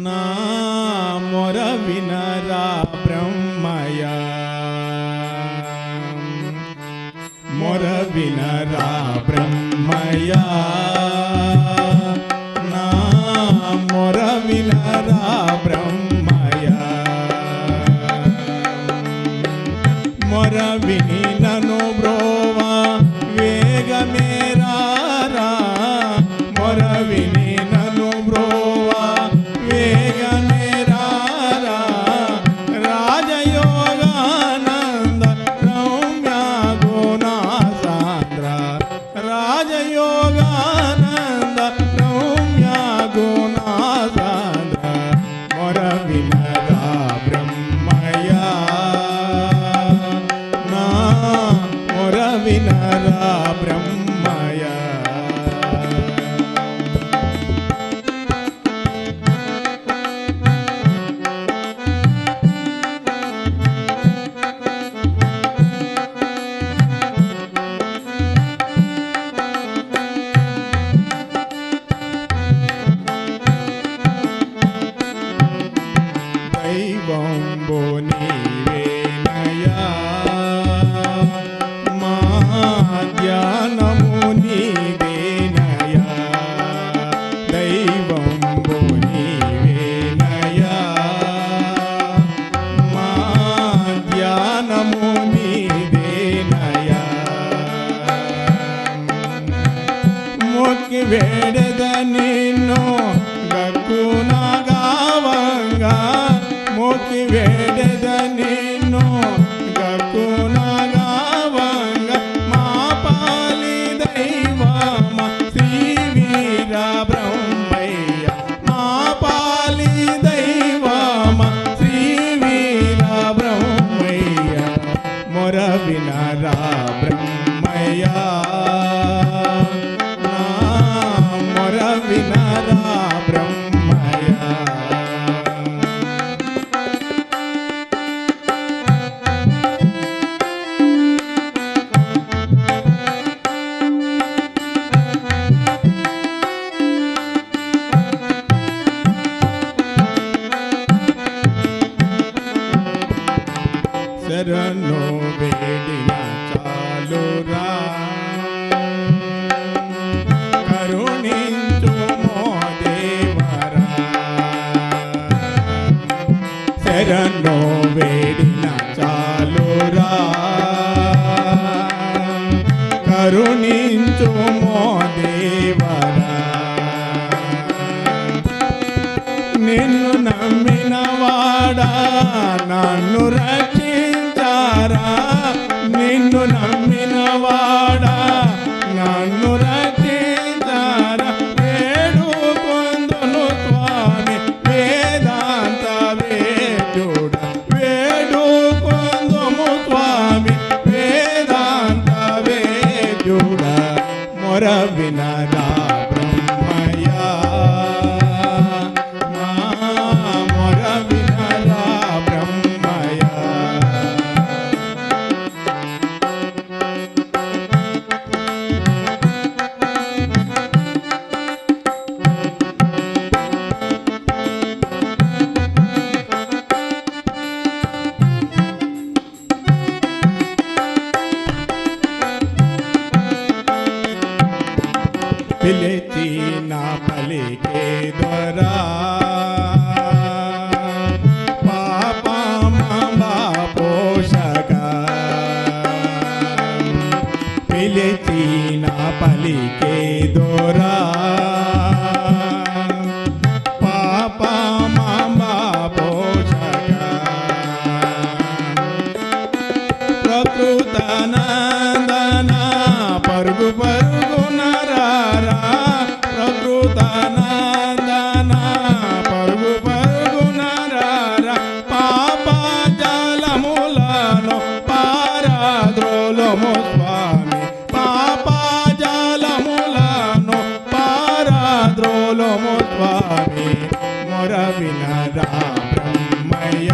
నా మొర వినరా బ్రహ్మయ మొర వినరా బ్రహ్మయ నా మొర వినరా బ్రహ్మయ మొర విని నను బ్రోవా వేగమేరా మొర విని నను బ్రోవా వేగమేరా రాజయోగానంద రమ్య గుణా సాంద్ర రాజయోగానంద రమ్య గుణా సాంద్ర మొర వినరా బ్రహ్మయ నా మొర వినరా బ్రహ్మయ దైవంబు నీవేనయా మా ధ్యానము నీవేనయా దైవంబు నీవేనయా మా ధ్యానము నీవేనయా మొక్కి వేడద నిన్ను గక్కునా గావంగా మొక్కి వేడద నిన్ను గక్కునా గావంగ మా పాలి దైవమ శ్రీ వీర బ్రహ్మయ్య మా పాలి దైవమ శ్రీ వీర బ్రహ్మయ్య మొర వినరా బ్రహ్మయ్య నా మొర వినరా బ్రహ్మయ్య శరణు వేడిన చాలురా కరుణించు మో దేవరా శరణు వేడిన చాలురా కరుణించు మో దేవరా నిన్ను నమ్మిన వాడా నన్ను రక్షించారా నిన్ను నమ్మిన వాడా నన్ను రక్షించారా వేడుకొందును స్వామి వేదాంత వేద్యుడ వేడుకొందుము స్వామి వేదాంత వేద్యుడ మొర వినరా బ్రహ్మయ నా మొర వినరా బ్రహ్మయ పిలిచి నా పలికే ద్వారా పాపమా పోషక పిలిచి నా పలికే ద్వారా పాపమా పోషక ప్రకృతనందన పరుగు పరుగున ప్రకృతనందన పరుగు పరుగున పాప జలములను పారద్రోలము స్వామి పాప జలములను పారద్రోలము స్వామి మొర వినరా బ్రహ్మయ్య